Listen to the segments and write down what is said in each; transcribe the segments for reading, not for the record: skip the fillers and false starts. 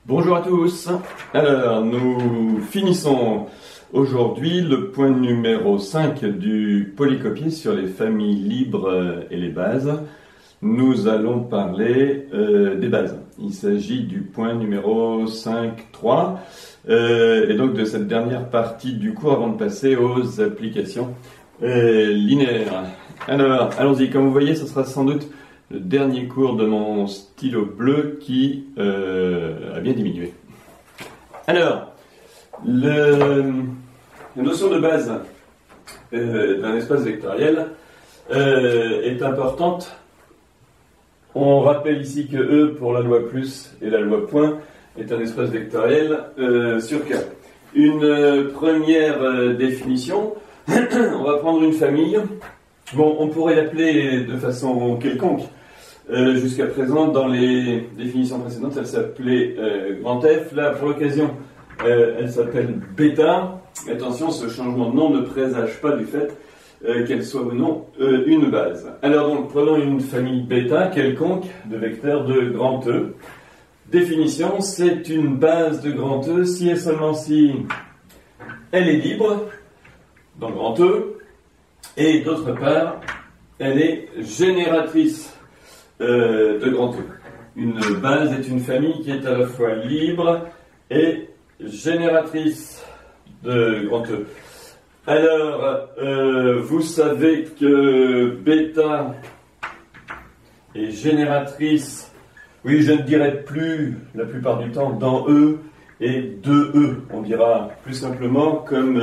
Bonjour à tous. Alors, nous finissons aujourd'hui le point numéro 5 du polycopier sur les familles libres et les bases. Nous allons parler des bases. Il s'agit du point numéro 5.3 et donc de cette dernière partie du cours avant de passer aux applications linéaires. Alors, allons-y. Comme vous voyez, ce sera sans doute le dernier cours de mon stylo bleu qui a bien diminué. Alors, la notion de base d'un espace vectoriel est importante. On rappelle ici que E pour la loi plus et la loi point est un espace vectoriel sur K. Une première définition, on va prendre une famille. Bon, on pourrait l'appeler de façon quelconque. Jusqu'à présent, dans les définitions précédentes, elle s'appelait grand F. Là, pour l'occasion, elle s'appelle bêta. Attention, ce changement de nom ne présage pas du fait qu'elle soit ou non une base. Alors donc, prenons une famille bêta quelconque de vecteurs de grand E. Définition, c'est une base de grand E si et seulement si elle est libre dans grand E, et d'autre part, elle est génératrice de grand E. Une base est une famille qui est à la fois libre et génératrice de grand E. Alors, vous savez que bêta est génératrice, oui, je ne dirais plus la plupart du temps dans E et de E. On dira plus simplement, comme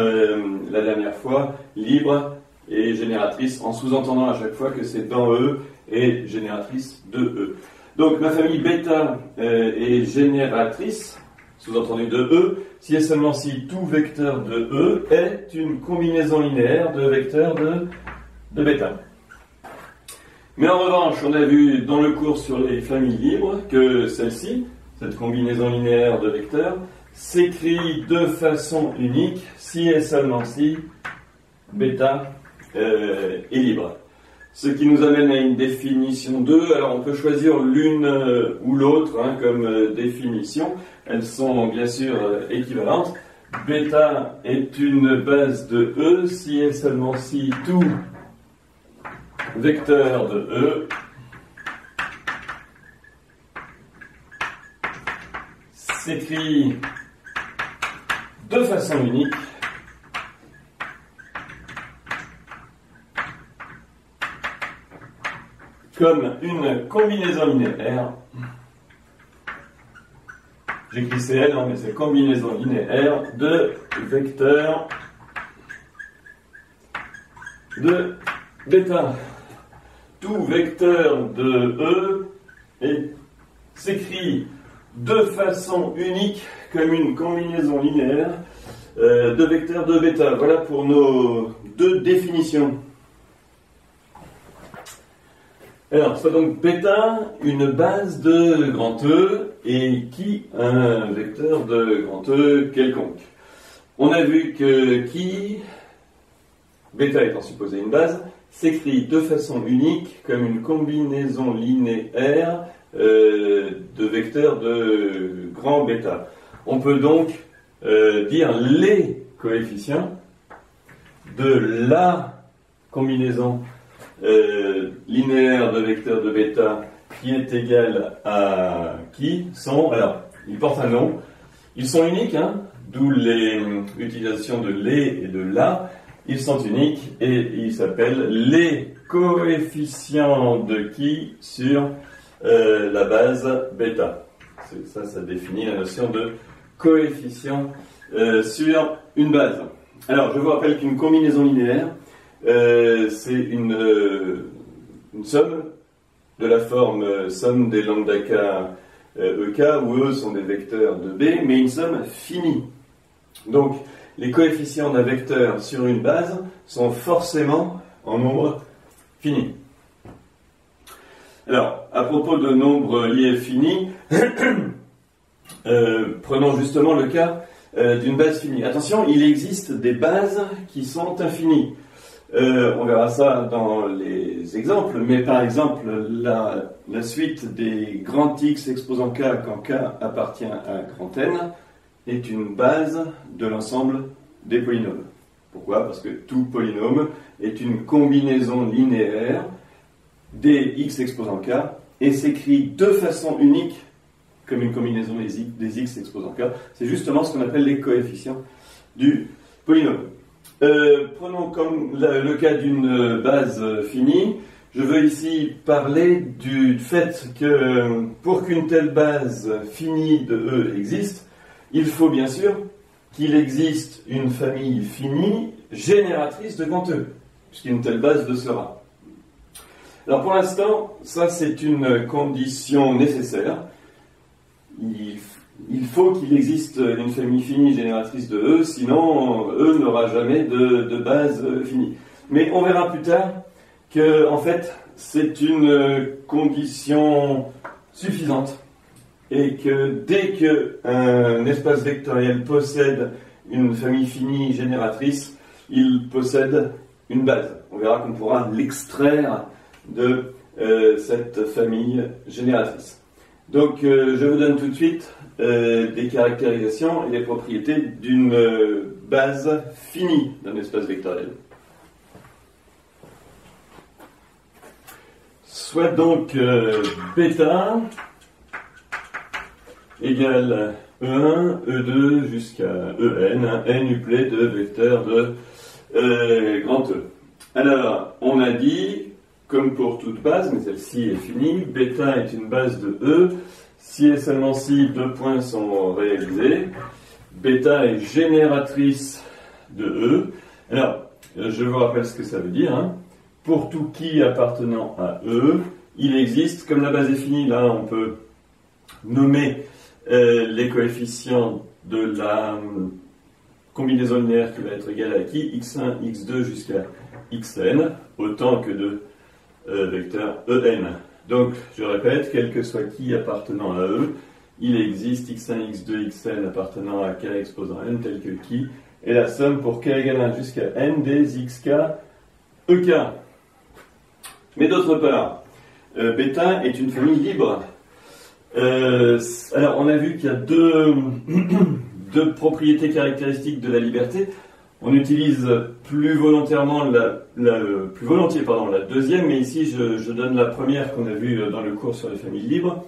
la dernière fois, libre et génératrice, en sous-entendant à chaque fois que c'est dans E et génératrice de E. Donc ma famille bêta est génératrice, sous-entendu de E, si et seulement si tout vecteur de E est une combinaison linéaire de vecteurs de bêta. Mais en revanche, on a vu dans le cours sur les familles libres que celle-ci, cette combinaison linéaire de vecteurs, s'écrit de façon unique si et seulement si bêta est libre. Ce qui nous amène à une définition 2. Alors on peut choisir l'une ou l'autre comme définition. Elles sont bien sûr équivalentes. Bêta est une base de E si et seulement si tout vecteur de E s'écrit de façon unique comme une combinaison linéaire. J'écris CL, mais c'est combinaison linéaire de vecteurs de bêta. Tout vecteur de E s'écrit de façon unique comme une combinaison linéaire de vecteurs de bêta. Voilà pour nos deux définitions. Alors, soit donc bêta une base de grand E et qui un vecteur de grand E quelconque. On a vu que qui, bêta étant supposé une base, s'écrit de façon unique comme une combinaison linéaire de vecteurs de grand bêta. On peut donc dire les coefficients de la combinaison linéaire de vecteurs de bêta qui est égal à qui sont, alors, ils portent un nom, ils sont uniques, d'où l'utilisation de les et de la, ils sont uniques et ils s'appellent les coefficients de qui sur la base bêta. Ça définit la notion de coefficient sur une base. Alors, je vous rappelle qu'une combinaison linéaire, c'est une somme de la forme somme des lambda k ek, où E sont des vecteurs de B, mais une somme finie. Donc, les coefficients d'un vecteur sur une base sont forcément en nombre fini. Alors, à propos de nombres liés finis, prenons justement le cas d'une base finie. Attention, il existe des bases qui sont infinies. On verra ça dans les exemples, mais par exemple, la suite des grands X exposant K quand K appartient à grand N est une base de l'ensemble des polynômes. Pourquoi? Parce que tout polynôme est une combinaison linéaire des X exposant K et s'écrit de façon unique comme une combinaison des X exposant K. C'est justement ce qu'on appelle les coefficients du polynôme. Prenons comme le cas d'une base finie. Je veux ici parler du fait que pour qu'une telle base finie de E existe, il faut bien sûr qu'il existe une famille finie génératrice de grand E, puisqu'une telle base le sera. Alors pour l'instant, ça c'est une condition nécessaire. Il faut qu'il existe une famille finie génératrice de E, sinon E n'aura jamais de base finie. Mais on verra plus tard que, en fait, c'est une condition suffisante et que dès qu'un espace vectoriel possède une famille finie génératrice, il possède une base. On verra qu'on pourra l'extraire de cette famille génératrice. Donc, je vous donne tout de suite des caractérisations et des propriétés d'une base finie d'un espace vectoriel. Soit donc bêta égale E1, E2 jusqu'à En, un n-uplet de vecteurs de grand E. Alors, on a dit, comme pour toute base, mais celle-ci est finie, bêta est une base de E, si et seulement si deux points sont réalisés. Bêta est génératrice de E. Alors, je vous rappelle ce que ça veut dire. Hein. Pour tout qui appartenant à E, il existe, comme la base est finie, là on peut nommer les coefficients de la combinaison linéaire qui va être égale à qui? x1, x2 jusqu'à xn, autant que de vecteur En. Donc, je répète, quel que soit qui appartenant à E, il existe x1, x2, xn appartenant à k exposant n, tel que qui est la somme pour k égale 1 jusqu'à n des xk ek. Mais d'autre part, bêta est une famille libre. Alors, on a vu qu'il y a deux propriétés caractéristiques de la liberté. On utilise plus volontiers la deuxième, mais ici je donne la première qu'on a vue dans le cours sur les familles libres.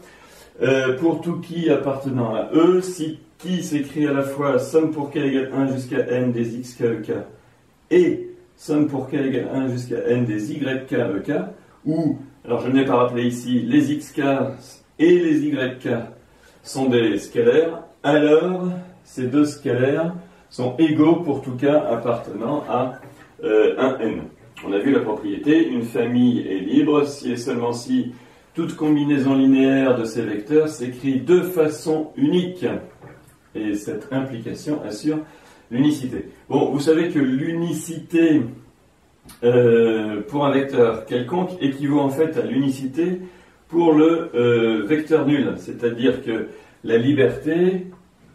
Pour tout qui appartenant à E, si qui s'écrit à la fois somme pour k égale 1 jusqu'à n des xk ek et somme pour k égale 1 jusqu'à n des yk ek, où, alors je ne l'ai pas rappelé ici, les xk et les yk sont des scalaires, alors ces deux scalaires sont égaux pour tout cas appartenant à un n. On a vu la propriété, une famille est libre si et seulement si toute combinaison linéaire de ces vecteurs s'écrit de façon unique. Et cette implication assure l'unicité. Bon, vous savez que l'unicité pour un vecteur quelconque équivaut en fait à l'unicité pour le vecteur nul. C'est-à-dire que la liberté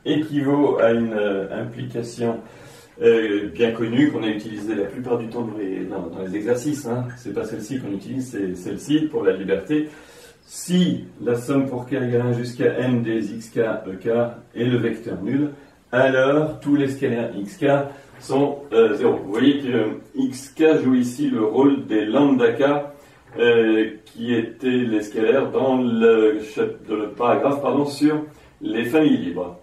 équivaut à une implication bien connue qu'on a utilisée la plupart du temps dans les exercices. Hein. C'est pas celle-ci qu'on utilise, c'est celle-ci pour la liberté. Si la somme pour k égale 1 jusqu'à n des xk ek est le vecteur nul, alors tous les scalaires xk sont 0. Vous voyez que xk joue ici le rôle des lambda k qui étaient les scalaires dans le paragraphe sur les familles libres.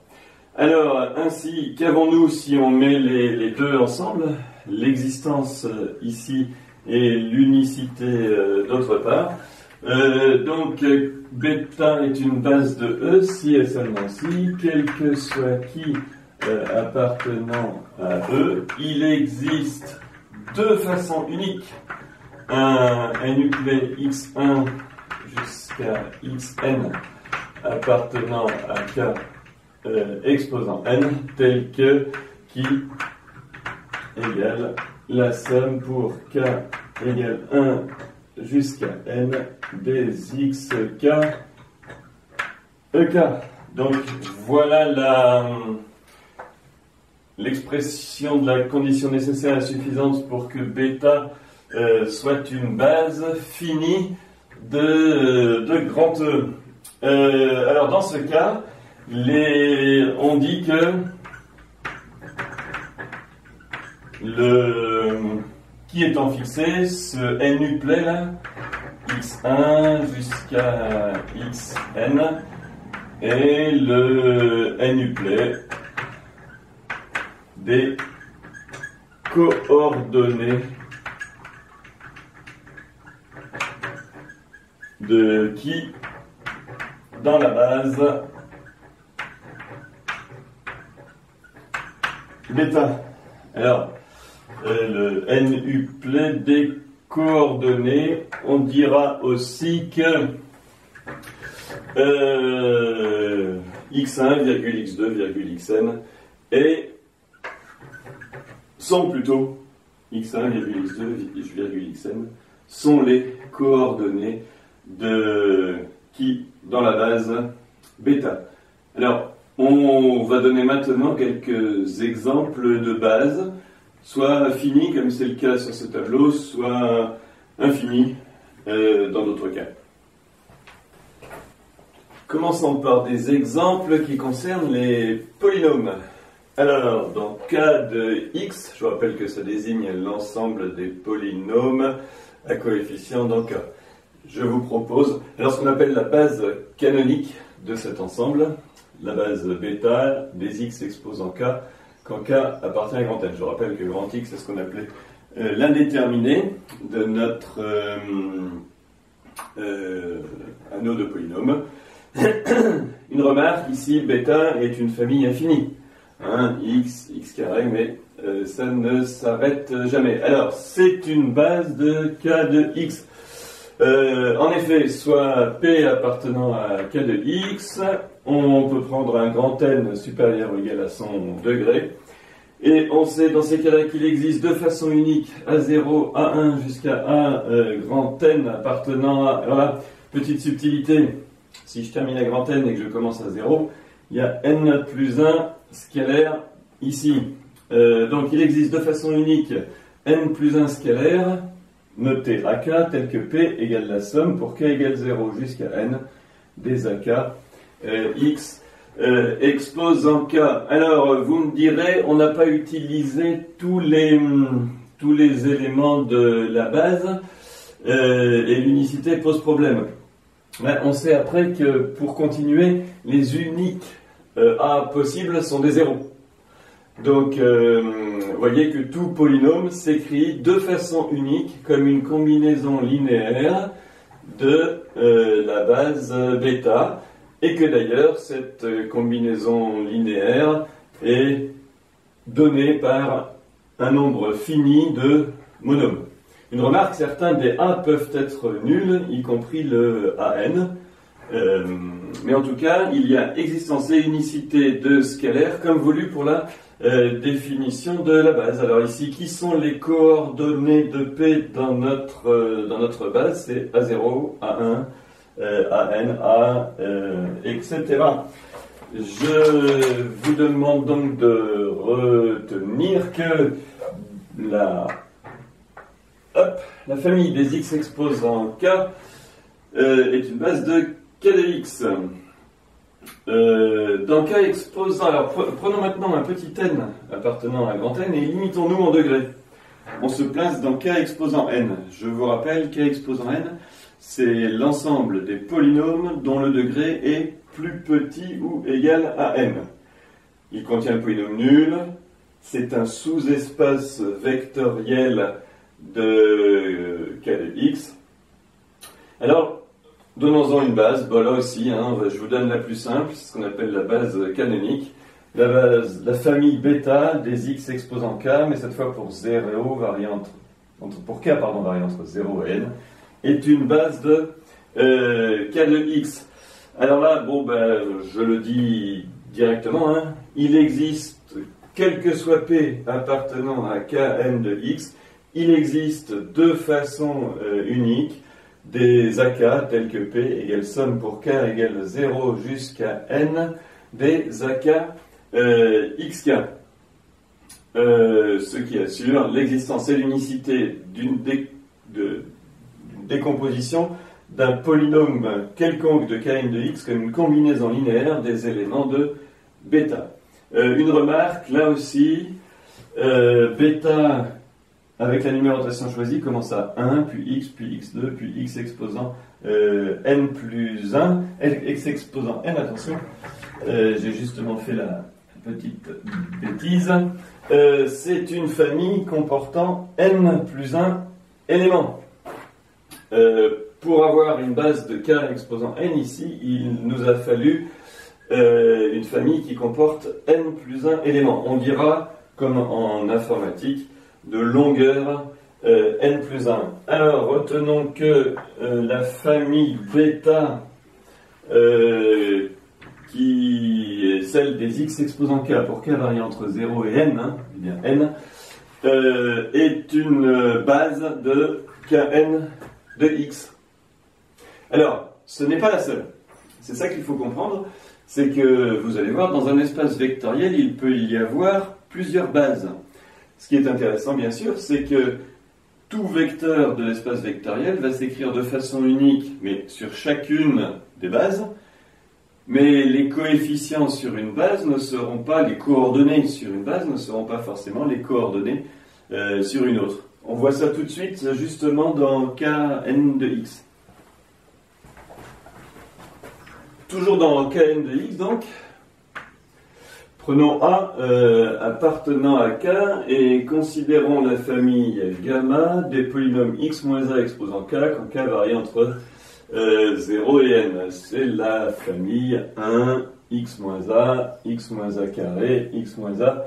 Alors, ainsi, qu'avons-nous si on met les deux ensemble? L'existence ici et l'unicité d'autre part. Donc, bêta est une base de E si et seulement si, quel que soit qui appartenant à E, il existe de façon unique un n-uplet x1 jusqu'à xn appartenant à k exposant n, tel que qui égale la somme pour k égale 1 jusqu'à n des xk ek. Donc voilà l'expression de la condition nécessaire et suffisante pour que bêta soit une base finie de grand E. Alors dans ce cas, on dit que qui étant fixé, ce n-uplet là, x1 jusqu'à xn, est le n-uplet des coordonnées de qui dans la base bêta. Alors, le n-uplet des coordonnées, on dira aussi que x1, x2, xn sont plutôt x1, x2, xn sont les coordonnées de qui dans la base bêta. Alors, on va donner maintenant quelques exemples de bases, soit finies, comme c'est le cas sur ce tableau, soit infinies dans d'autres cas. Commençons par des exemples qui concernent les polynômes. Alors, dans le cas de x, je vous rappelle que ça désigne l'ensemble des polynômes à coefficient dans K. Je vous propose, alors ce qu'on appelle la base canonique de cet ensemble, la base bêta des x exposant K, quand K appartient à grand N. Je rappelle que grand X, c'est ce qu'on appelait l'indéterminé de notre anneau de polynôme. Une remarque, ici, bêta est une famille infinie. Hein, x, x carré, mais ça ne s'arrête jamais. Alors, c'est une base de K de x. En effet, soit P appartenant à K de x, on peut prendre un grand N supérieur ou égal à son degré. Et on sait dans ces cas-là qu'il existe deux façons uniques, A0, A1 jusqu'à A grand N appartenant à... Alors là, petite subtilité, si je termine à grand N et que je commence à 0, il y a N plus 1 scalaire ici. Donc il existe deux façons uniques, N plus 1 scalaire, noté AK, tel que P égale la somme pour K égale 0 jusqu'à N des AK X exposant K. Alors, vous me direz, on n'a pas utilisé tous les éléments de la base et l'unicité pose problème. Mais on sait après que pour continuer, les uniques A possibles sont des zéros. Donc, vous voyez que tout polynôme s'écrit de façon unique comme une combinaison linéaire de la base bêta, et que d'ailleurs cette combinaison linéaire est donnée par un nombre fini de monômes. Une remarque, certains des A peuvent être nuls, y compris le AN, mais en tout cas, il y a existence et unicité de scalaire comme voulu pour la définition de la base. Alors ici, qui sont les coordonnées de P dans notre base? C'est A0, A1, AN, A, etc. Je vous demande donc de retenir que la famille des x exposant K est une base de K de x. Dans K exposant, alors prenons maintenant un petit n appartenant à grand N et limitons-nous en degrés. On se place dans K exposant n. Je vous rappelle, K exposant n, c'est l'ensemble des polynômes dont le degré est plus petit ou égal à n. Il contient le polynôme nul, c'est un sous-espace vectoriel de K de x. Alors, donnons-en une base. Bon, là aussi, je vous donne la plus simple, c'est ce qu'on appelle la base canonique. La famille bêta des x exposant K, mais cette fois pour 0 variant pour K, variant entre 0 et n, est une base de K de x. Alors là, je le dis directement, il existe, quel que soit P appartenant à Kn de x, il existe deux façons uniques des AK tels que P égale somme pour K égale 0 jusqu'à N des AK XK. ce qui assure l'existence et l'unicité d'une décomposition d'un polynôme quelconque de Kn de x comme une combinaison linéaire des éléments de bêta. Une remarque, là aussi, bêta avec la numérotation choisie commence à 1, puis x2, puis x exposant n plus 1, x exposant n, attention, j'ai justement fait la petite bêtise, c'est une famille comportant n plus 1 éléments. Pour avoir une base de k exposant n ici, il nous a fallu une famille qui comporte n plus 1 éléments. On dira, comme en informatique, de longueur n plus 1. Alors, retenons que la famille bêta, qui est celle des x exposant k, pour k variant entre 0 et n, eh bien n, est une base de kn de x. Alors, ce n'est pas la seule. C'est ça qu'il faut comprendre, c'est que, vous allez voir, dans un espace vectoriel, il peut y avoir plusieurs bases. Ce qui est intéressant, bien sûr, c'est que tout vecteur de l'espace vectoriel va s'écrire de façon unique, mais sur chacune des bases, mais les coefficients sur une base ne seront pas, les coordonnées sur une base ne seront pas forcément les coordonnées sur une autre. On voit ça tout de suite, justement, dans Kn de x. Toujours dans Kn de x, donc, prenons A appartenant à K et considérons la famille gamma des polynômes x moins A exposant K quand K varie entre 0 et n. C'est la famille 1, x moins A carré, x moins A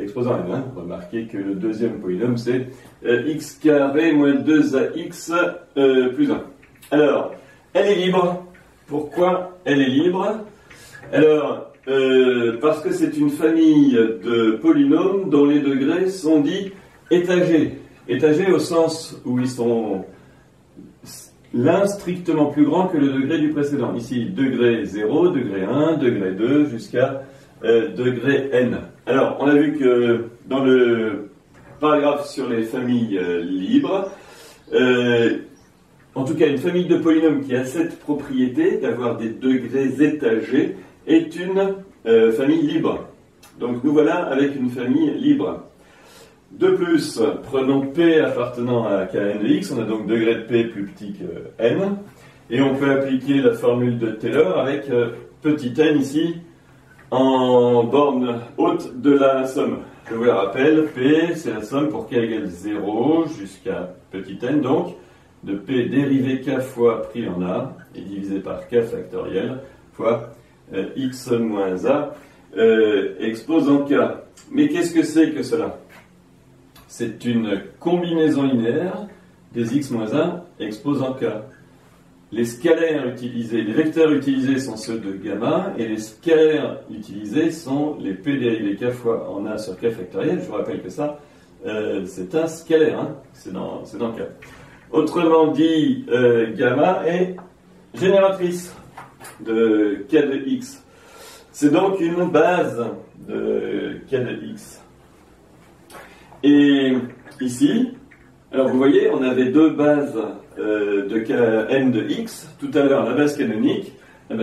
exposant n. Hein. Remarquez que le deuxième polynôme c'est x carré moins 2ax plus 1. Alors, elle est libre. Pourquoi elle est libre? Alors, parce que c'est une famille de polynômes dont les degrés sont dits étagés. Étagés au sens où ils sont l'un strictement plus grand que le degré du précédent. Ici, degré 0, degré 1, degré 2, jusqu'à degré n. Alors, on a vu que dans le paragraphe sur les familles libres, en tout cas, une famille de polynômes qui a cette propriété d'avoir des degrés étagés est une famille libre. Donc nous voilà avec une famille libre. De plus, prenons P appartenant à Kn de x, on a donc degré de P plus petit que n, et on peut appliquer la formule de Taylor avec petit n ici en borne haute de la somme. Je vous la rappelle, P c'est la somme pour k égale 0 jusqu'à petit n, donc de P dérivé k fois pris en A et divisé par k factoriel fois x moins A exposant k. Mais qu'est-ce que c'est que cela? C'est une combinaison linéaire des x moins 1 exposant k. Les scalaires utilisés, les vecteurs utilisés sont ceux de gamma, et les scalaires utilisés sont les p dérivé k fois en A sur k factoriel. Je vous rappelle que ça, c'est un scalaire, hein, c'est dans k. Autrement dit, gamma est génératrice de k de x. C'est donc une base de k de x. Et ici, alors vous voyez, on avait deux bases de Kn de x. Tout à l'heure, la base canonique 1,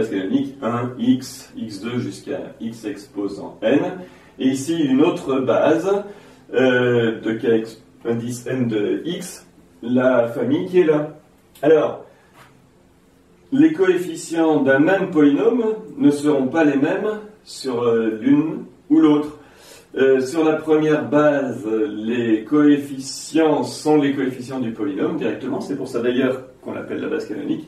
x, x2 jusqu'à x exposant n. Et ici, une autre base de k indice n de x, la famille qui est là. Alors, les coefficients d'un même polynôme ne seront pas les mêmes sur l'une ou l'autre. Sur la première base, les coefficients sont les coefficients du polynôme directement, c'est pour ça d'ailleurs qu'on l'appelle la base canonique.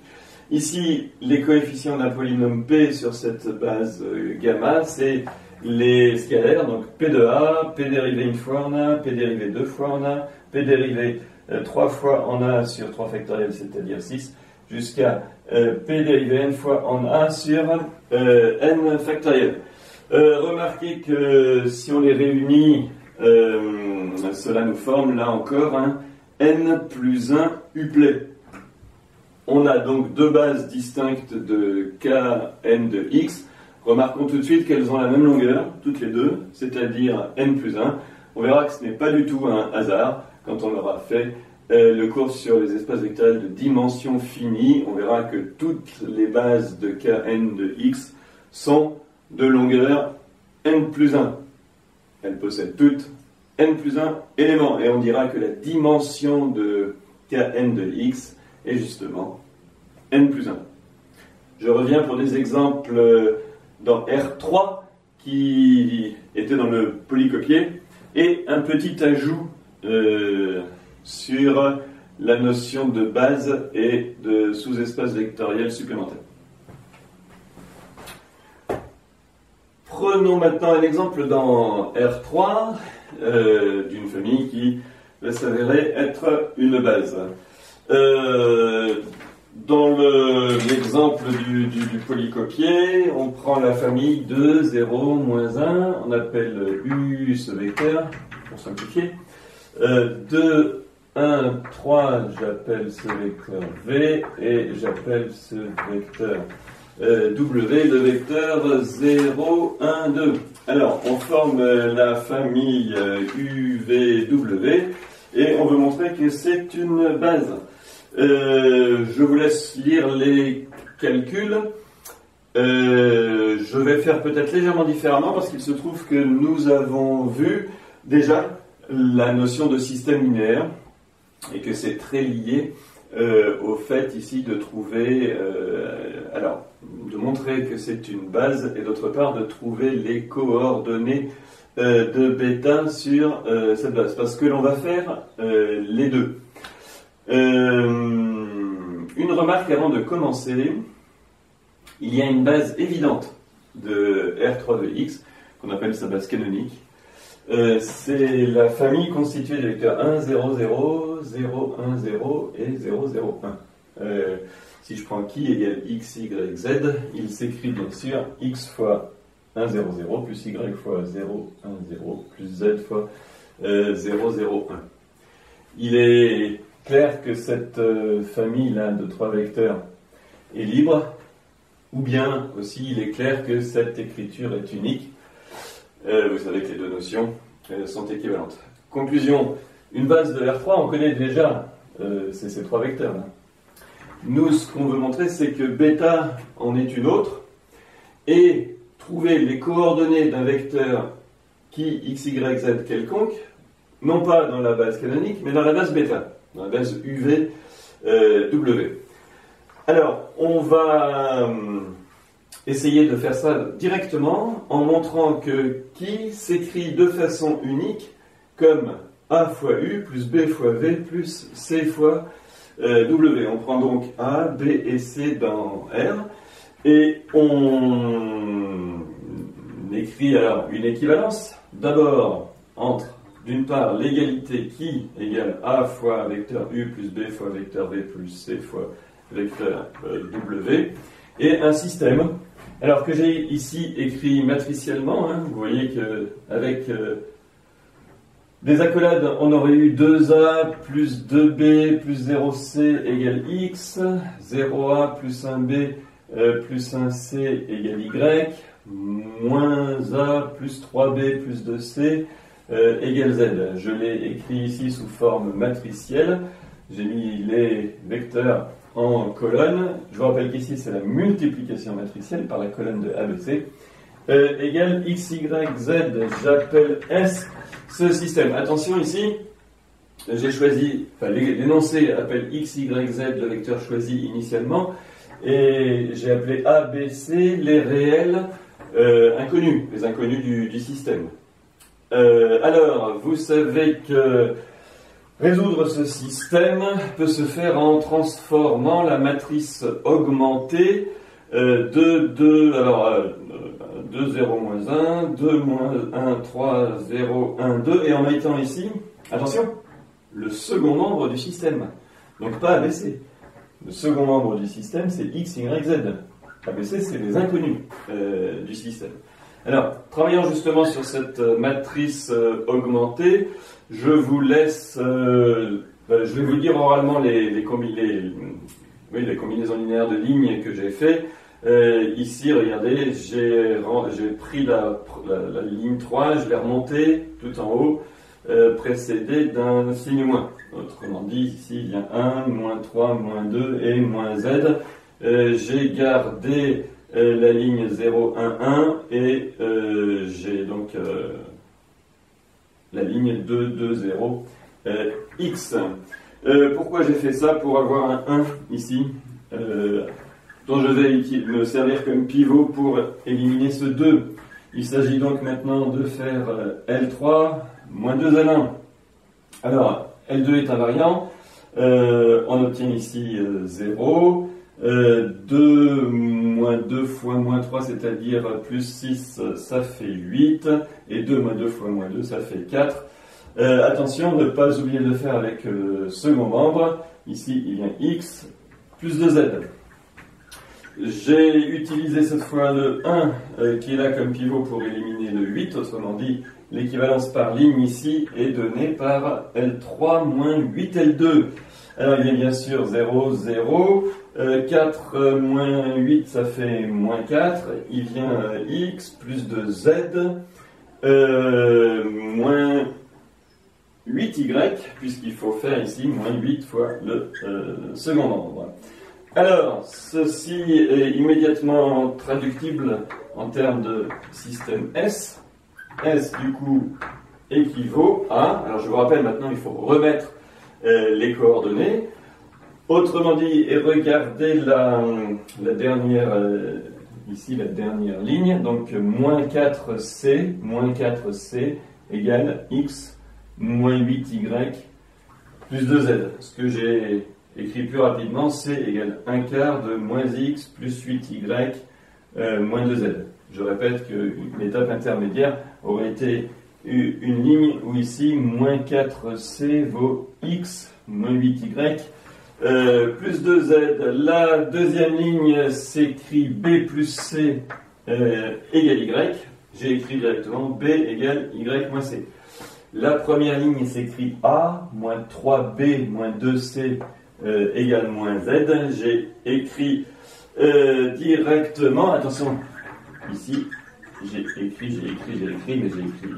Ici, les coefficients d'un polynôme P sur cette base gamma, c'est les scalaires, donc P de A, P dérivé une fois en A, P dérivé deux fois en A, P dérivé 3 fois en A sur 3 factoriel, c'est-à-dire 6, jusqu'à P dérivé n fois en A sur n factoriel. Remarquez que si on les réunit, cela nous forme là encore un n plus 1 uplet. On a donc deux bases distinctes de Kn de x. Remarquons tout de suite qu'elles ont la même longueur, toutes les deux, c'est-à-dire n plus 1. On verra que ce n'est pas du tout un hasard quand on aura fait le cours sur les espaces vectoriels de dimension finie. On verra que toutes les bases de Kn de x sont de longueur n plus 1. Elles possèdent toutes n plus 1 éléments. Et on dira que la dimension de Kn de x est justement n plus 1. Je reviens pour des exemples dans R3 qui étaient dans le polycopier et un petit ajout sur la notion de base et de sous-espace vectoriel supplémentaire. Prenons maintenant un exemple dans R3 d'une famille qui va s'avérer être une base. Dans l'exemple du polycopier, on prend la famille 2, 0, moins 1, on appelle U ce vecteur, pour simplifier. 2, 1, 3, j'appelle ce vecteur V, et j'appelle ce vecteur W, le vecteur 0, 1, 2. Alors, on forme la famille UVW, et on veut montrer que c'est une base. Je vous laisse lire les calculs. Je vais faire peut-être légèrement différemment parce qu'il se trouve que nous avons vu déjà la notion de système linéaire et que c'est très lié au fait ici de trouver, alors de montrer que c'est une base et d'autre part de trouver les coordonnées de bêta sur cette base parce que l'on va faire les deux. Une remarque avant de commencer, il y a une base évidente de R3 de X, qu'on appelle sa base canonique. C'est la famille constituée des vecteurs 1, 0, 0, 0, 1, 0 et 0, 0, 1. Si je prends qui égale x, y, z, il s'écrit bien sûr x fois 1, 0, 0 plus y fois 0, 1, 0 plus z fois 0, 0, 1. Il est clair que cette famille-là de trois vecteurs est libre, ou bien aussi il est clair que cette écriture est unique. Vous savez que les deux notions sont équivalentes. Conclusion, une base de R3, on connaît déjà ces trois vecteurs-là. Nous, ce qu'on veut montrer, c'est que bêta en est une autre, et trouver les coordonnées d'un vecteur qui x, y, z quelconque, non pas dans la base canonique, mais dans la base bêta. Dans la base UV W. Alors, on va essayer de faire ça directement en montrant que qui s'écrit de façon unique comme A fois U plus B fois V plus C fois W. On prend donc A, B et C dans R et on écrit alors une équivalence d'abord entre d'une part, l'égalité qui égale A fois vecteur U plus B fois vecteur V plus C fois vecteur W, et un système, alors que j'ai ici écrit matriciellement, vous voyez qu'avec des accolades, on aurait eu 2A plus 2B plus 0C égale X, 0A plus 1B plus 1C égale Y, moins A plus 3B plus 2C égale Z. Je l'ai écrit ici sous forme matricielle. J'ai mis les vecteurs en colonne. Je vous rappelle qu'ici c'est la multiplication matricielle par la colonne de ABC. Égale X, Y, Z. J'appelle S ce système. Attention ici, j'ai choisi, enfin l'énoncé appelle X, Y, Z le vecteur choisi initialement. Et j'ai appelé A, B, C les réels inconnus, les inconnus du système. Alors, vous savez que résoudre ce système peut se faire en transformant la matrice augmentée de 2, alors 2, 0, moins 1, 2, moins 1, 3, 0, 1, 2, et en mettant ici, attention, le second membre du système, donc pas ABC. Le second membre du système, c'est X, Y, Z. ABC, c'est les inconnus du système. Alors, travaillant justement sur cette matrice augmentée, je vous laisse, je vais vous dire oralement les combinaisons linéaires de lignes que j'ai fait. Ici, regardez, j'ai pris la ligne 3, je l'ai remontée tout en haut, précédé d'un signe moins. Autrement dit, ici il y a 1, moins 3, moins 2 et moins z. J'ai gardé la ligne 0, 1, 1 et j'ai donc la ligne 2, 2, 0, x. Pourquoi j'ai fait ça? Pour avoir un 1 ici, dont je vais me servir comme pivot pour éliminer ce 2. Il s'agit donc maintenant de faire L3 moins 2L1. Alors, L2 est invariant, on obtient ici 0, 2 moins 2 fois moins 3, c'est-à-dire plus 6, ça fait 8, et 2 moins 2 fois moins 2, ça fait 4. Attention, ne pas oublier de le faire avec le second membre. Ici, il y a x plus 2z. J'ai utilisé cette fois le 1 qui est là comme pivot pour éliminer le 8. Autrement dit, l'équivalence par ligne ici est donnée par L3 moins 8L2. Alors, il y a bien sûr 0, 0. 4 moins 8, ça fait moins 4. Il vient x plus de z moins 8y, puisqu'il faut faire ici moins 8 fois le second nombre. Alors, ceci est immédiatement traductible en termes de système S. S, du coup, équivaut à... Alors, je vous rappelle, maintenant, il faut remettre les coordonnées. Autrement dit, et regardez la dernière... ici, la dernière ligne. Donc, moins 4c égale x moins 8y plus 2z. Ce que j'ai écrit plus rapidement, c égale 1 quart de moins x plus 8y moins 2z. Je répète qu'une étape intermédiaire aurait été une ligne où ici, moins 4c vaut x moins 8y plus 2z. La deuxième ligne s'écrit b plus c égale y. J'ai écrit directement b égale y moins c. La première ligne s'écrit a moins 3b moins 2c égale moins z. J'ai écrit directement, attention, ici, j'ai écrit, mais j'ai écrit,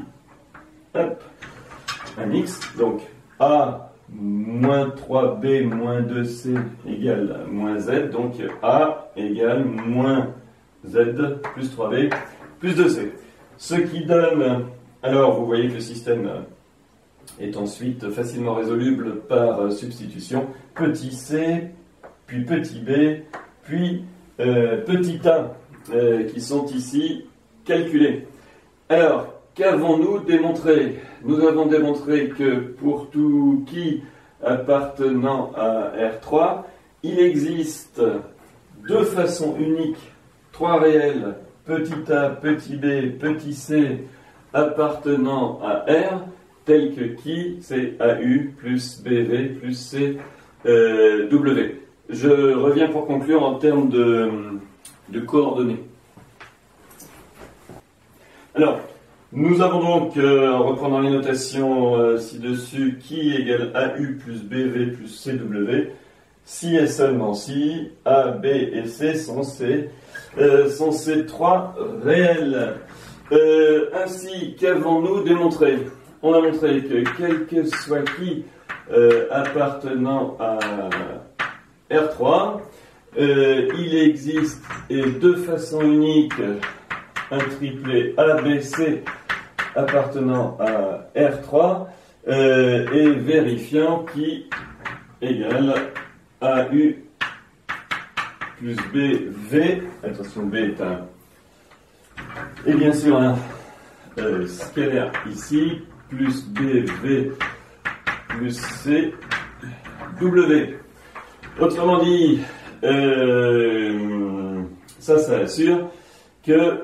hop, un x, donc a moins 3b moins 2c égale moins z, donc a égale moins z plus 3b plus 2c. Ce qui donne, alors vous voyez que le système est ensuite facilement résoluble par substitution, petit c, puis petit b, puis petit a, qui sont ici calculés. Alors, qu'avons-nous démontré? Nous avons démontré que pour tout qui appartenant à R3, il existe deux façons uniques, trois réels, petit a, petit b, petit c, appartenant à R, tels que qui, c'est AU plus BV plus C W. Je reviens pour conclure en termes de coordonnées. Alors, nous avons donc, en reprenant les notations ci-dessus, qui égale AU plus BV plus CW, si et seulement si, A, B et C sont ces trois réels. Ainsi, qu'avons-nous démontré? On a montré que quel que soit qui appartenant à R3, il existe deux façons uniques, un triplet ABC appartenant à R3 et vérifiant qui égale AU plus BV, attention B est un, et bien sûr un scalaire ici, plus BV plus C W. Autrement dit, ça assure que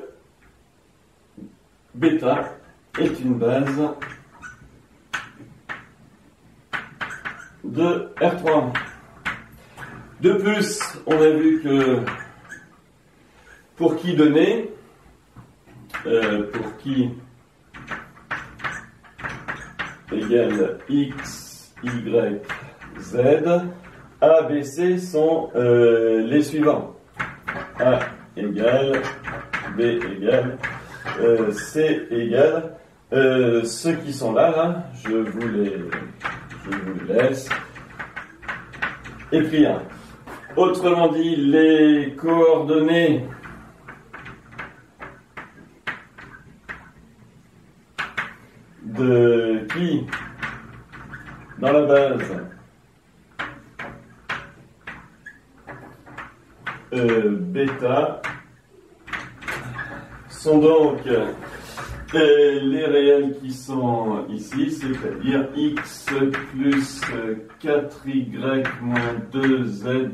bêta est une base de R3. De plus, on a vu que pour qui donner, pour qui égale x, y, z, A, B, C sont les suivants. A égale, B égale, C égale. Ceux qui sont là, je vous les laisse écrire. Autrement dit, les coordonnées de qui dans la base bêta sont donc les réels qui sont ici, c'est-à-dire x plus 4y moins 2z,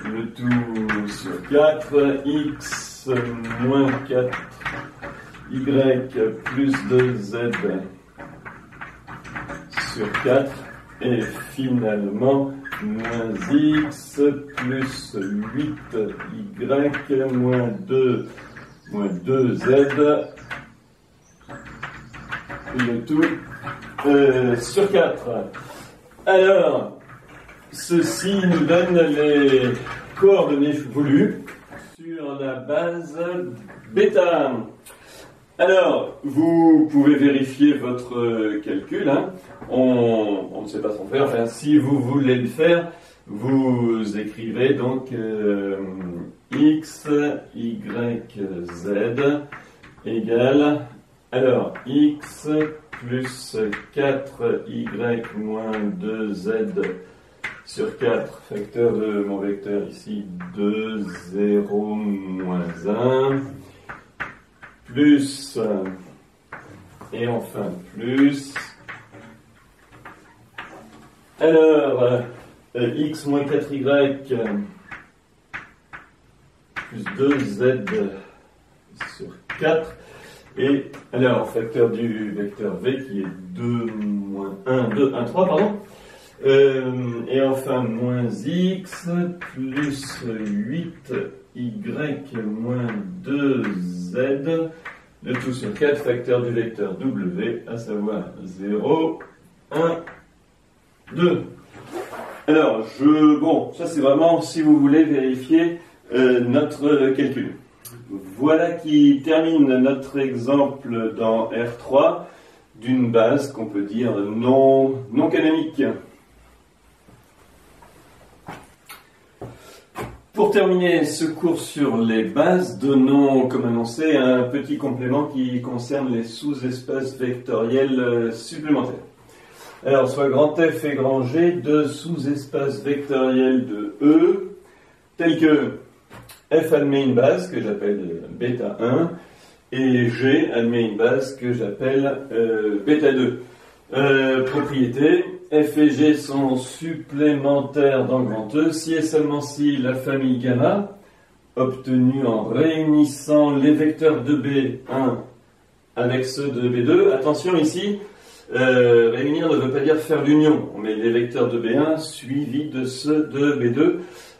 le tout sur 4, x moins 4y plus 2z sur 4, et finalement moins x plus 8y moins 2z, le tout sur 4. Alors, ceci nous donne les coordonnées voulues sur la base bêta. Alors, vous pouvez vérifier votre calcul. On ne sait pas s'en faire. Enfin, si vous voulez le faire, vous écrivez donc x, y, z égale, alors, x plus 4y moins 2z sur 4, facteur de mon vecteur ici, 2, 0, moins 1, plus, et enfin plus, alors, x moins 4y plus 2z sur 4, et alors, facteur du vecteur v qui est 2 moins 1, 2, 1, 3, pardon. Et enfin, moins x plus 8y moins 2z, le tout sur 4, facteur du vecteur w, à savoir 0, 1, 2. Alors, bon, ça c'est vraiment si vous voulez vérifier notre calcul. Voilà qui termine notre exemple dans R3 d'une base qu'on peut dire non canonique. Pour terminer ce cours sur les bases, donnons, comme annoncé, un petit complément qui concerne les sous-espaces vectoriels supplémentaires. Alors, soit grand F et grand G, deux sous-espaces vectoriels de E, tels que F admet une base que j'appelle bêta 1 et G admet une base que j'appelle bêta 2. Propriété, F et G sont supplémentaires dans grand E si et seulement si la famille gamma, obtenue en réunissant les vecteurs de B1 avec ceux de B2, attention ici, réunir ne veut pas dire faire l'union, on met les vecteurs de B1 suivis de ceux de B2,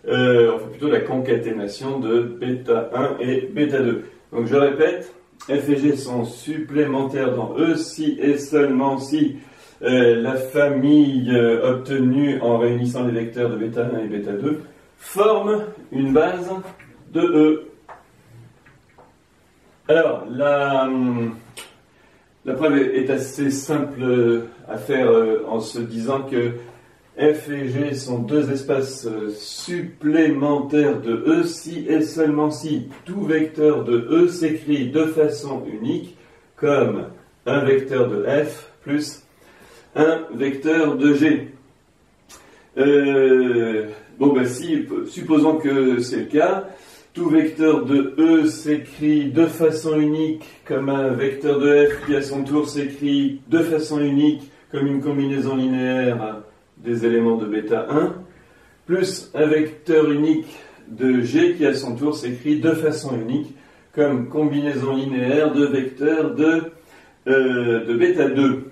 on fait plutôt la concaténation de bêta 1 et bêta 2. Donc je répète, F et G sont supplémentaires dans E si et seulement si la famille obtenue en réunissant les vecteurs de bêta 1 et bêta 2 forme une base de E. Alors, la preuve est assez simple à faire en se disant que F et G sont deux espaces supplémentaires de E si et seulement si tout vecteur de E s'écrit de façon unique comme un vecteur de F plus un vecteur de G. Supposons que c'est le cas, tout vecteur de E s'écrit de façon unique comme un vecteur de F qui à son tour s'écrit de façon unique comme une combinaison linéaire des éléments de bêta 1, plus un vecteur unique de G qui à son tour s'écrit de façon unique comme combinaison linéaire de vecteurs de bêta 2.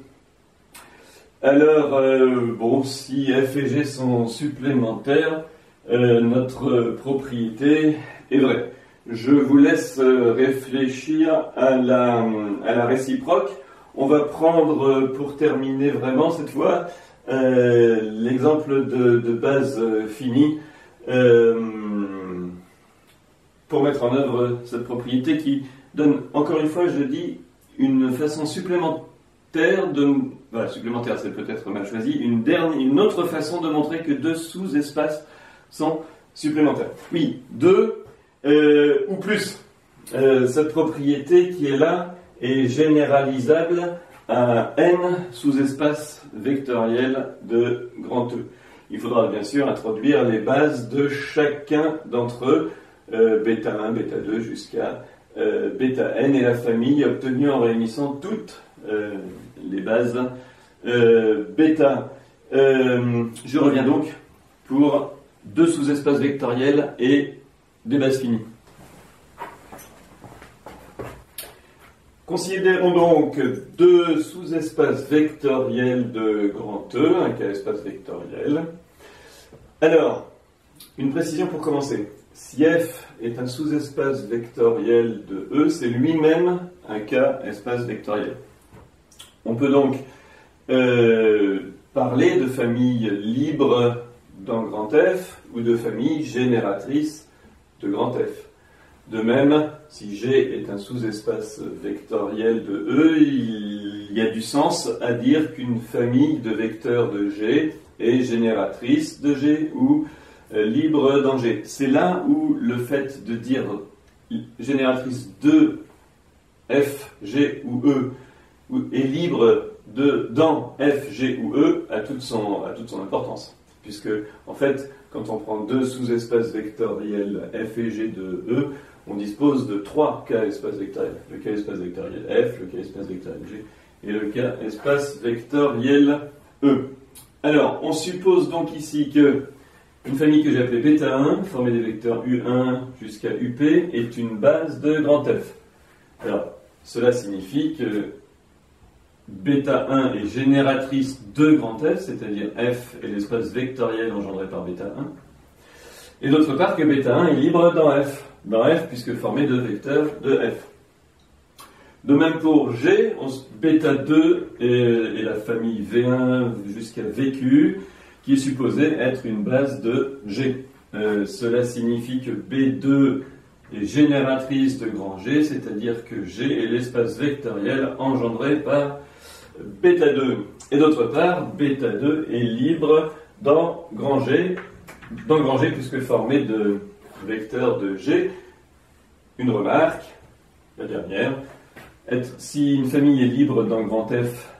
Alors, si F et G sont supplémentaires, notre propriété est vraie. Je vous laisse réfléchir à la réciproque. On va prendre, pour terminer vraiment cette fois, l'exemple de base finie pour mettre en œuvre cette propriété qui donne, encore une fois, je dis, une façon supplémentaire de... Voilà, supplémentaire, c'est peut-être mal choisi. Une autre façon de montrer que deux sous-espaces sont supplémentaires. Oui, deux ou plus. Cette propriété qui est là est généralisable à n sous-espaces vectoriels de grand E. Il faudra bien sûr introduire les bases de chacun d'entre eux, bêta 1, bêta 2 jusqu'à bêta n et la famille obtenue en réunissant toutes les bases bêta. Je reviens donc pour deux sous-espaces vectoriels et des bases finies. Considérons donc deux sous-espaces vectoriels de grand E, un cas espace vectoriel. Alors, une précision pour commencer. Si F est un sous-espace vectoriel de E, c'est lui-même un cas espace vectoriel. On peut donc parler de famille libre dans grand F ou de famille génératrice de grand F. De même, si G est un sous-espace vectoriel de E, il y a du sens à dire qu'une famille de vecteurs de G est génératrice de G ou libre dans G. C'est là où le fait de dire génératrice de F, G ou E est libre dans F, G ou E a toute son importance. Puisque, en fait, quand on prend deux sous-espaces vectoriels F et G de E, on dispose de trois cas espaces vectoriels. Le cas espace vectoriel F, le cas espace vectoriel G et le cas espace vectoriel E. Alors, on suppose donc ici que une famille que j'ai appelée bêta 1, formée des vecteurs U1 jusqu'à UP, est une base de grand F. Alors, cela signifie que bêta 1 est génératrice de grand F, c'est-à-dire F est l'espace vectoriel engendré par bêta 1. Et d'autre part que bêta 1 est libre dans F puisque formé de vecteurs de F. De même pour G, bêta 2 est la famille V1 jusqu'à VQ, qui est supposée être une base de G. Cela signifie que B2 est génératrice de grand G, c'est-à-dire que G est l'espace vectoriel engendré par bêta 2. Et d'autre part, bêta 2 est libre dans grand G puisque formé de vecteurs de G. Une remarque, la dernière, si une famille est libre dans grand F,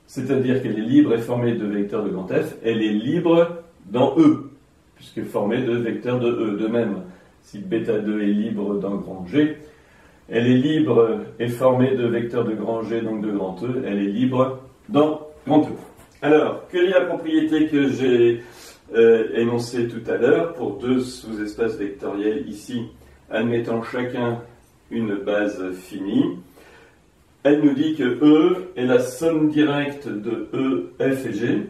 c'est-à-dire qu'elle est libre et formée de vecteurs de grand F, elle est libre dans E, puisque formée de vecteurs de E. De même, si bêta 2 est libre dans grand G, elle est libre et formée de vecteurs de grand G, donc de grand E, elle est libre dans grand E. Alors, quelle est la propriété que j'ai énoncée tout à l'heure pour deux sous-espaces vectoriels ici, admettant chacun une base finie? Elle nous dit que E est la somme directe de E, F et G,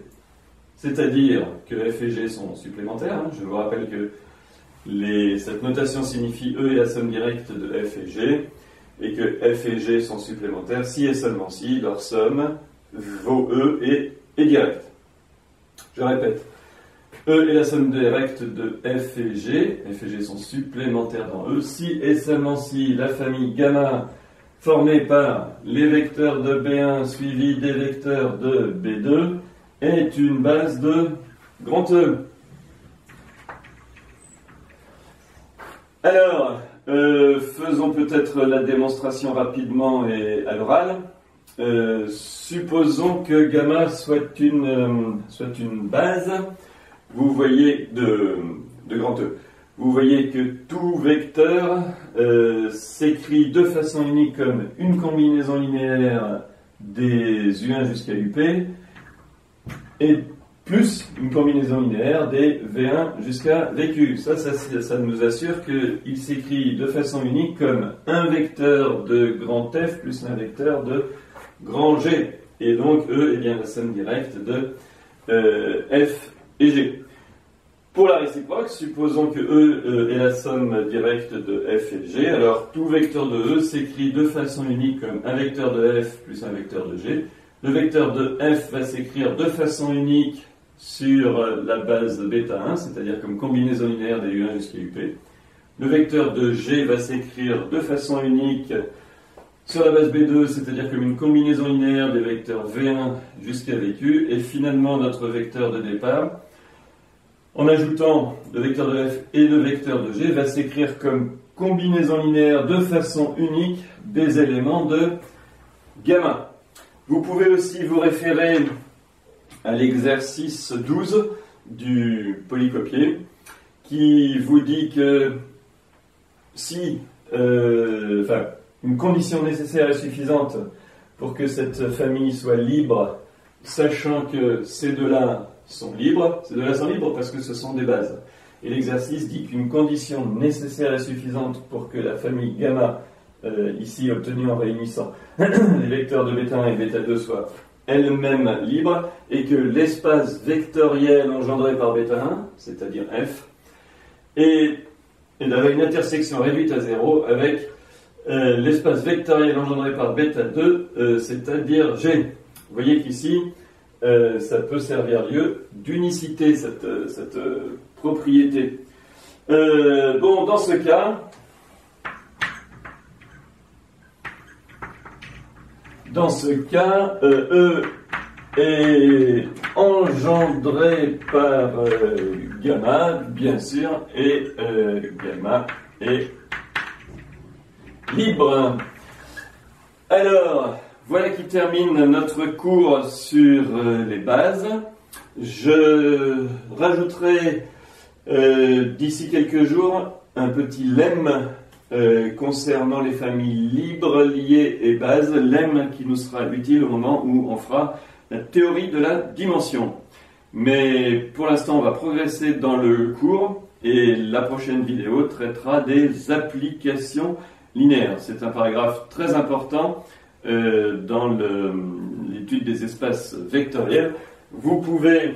c'est-à-dire que F et G sont supplémentaires. Je vous rappelle que cette notation signifie E est la somme directe de F et G, et que F et G sont supplémentaires si et seulement si leur somme vaut E et est directe. Je répète, E est la somme directe de F et G sont supplémentaires dans E, si et seulement si la famille gamma formée par les vecteurs de B1 suivis des vecteurs de B2 est une base de grand E. Alors, faisons peut-être la démonstration rapidement et à l'oral. Supposons que gamma soit une base, vous voyez, de grand E. Vous voyez que tout vecteur s'écrit de façon unique comme une combinaison linéaire des U1 jusqu'à UP et plus une combinaison linéaire des V1 jusqu'à VQ. Ça nous assure qu'il s'écrit de façon unique comme un vecteur de grand F plus un vecteur de grand G. Et donc E est bien la somme directe de F et G. Pour la réciproque, supposons que E est la somme directe de F et G. Alors tout vecteur de E s'écrit de façon unique comme un vecteur de F plus un vecteur de G. Le vecteur de F va s'écrire de façon unique sur la base bêta 1, c'est-à-dire comme combinaison linéaire des U1 jusqu'à UP. Le vecteur de G va s'écrire de façon unique sur la base B2, c'est-à-dire comme une combinaison linéaire des vecteurs V1 jusqu'à VQ, et finalement notre vecteur de départ, en ajoutant le vecteur de F et le vecteur de G, va s'écrire comme combinaison linéaire de façon unique des éléments de gamma. Vous pouvez aussi vous référer à l'exercice 12 du polycopier, qui vous dit que si une condition nécessaire et suffisante pour que cette famille soit libre, sachant que ces deux-là sont libres, ces deux-là sont libres parce que ce sont des bases. Et l'exercice dit qu'une condition nécessaire et suffisante pour que la famille gamma, ici obtenue en réunissant les vecteurs de β1 et β2, soit elle-même libre, et que l'espace vectoriel engendré par β1, c'est-à-dire F, et avait une intersection réduite à 0 avec l'espace vectoriel engendré par β2, c'est-à-dire G. Vous voyez qu'ici, ça peut servir lieu d'unicité, cette propriété. Bon, dans ce cas, E est engendré par gamma, bien sûr, et gamma est libre. Alors, voilà qui termine notre cours sur les bases. Je rajouterai d'ici quelques jours un petit lemme concernant les familles libres, liées et bases, lemme qui nous sera utile au moment où on fera la théorie de la dimension. Mais pour l'instant, on va progresser dans le cours et la prochaine vidéo traitera des applications linéaires. C'est un paragraphe très important dans l'étude des espaces vectoriels. Vous pouvez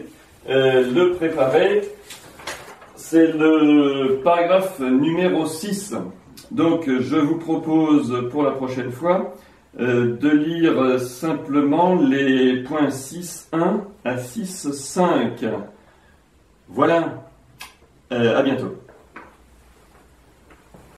le préparer. C'est le paragraphe numéro 6. Donc je vous propose pour la prochaine fois de lire simplement les points 6.1 à 6.5. Voilà, à bientôt.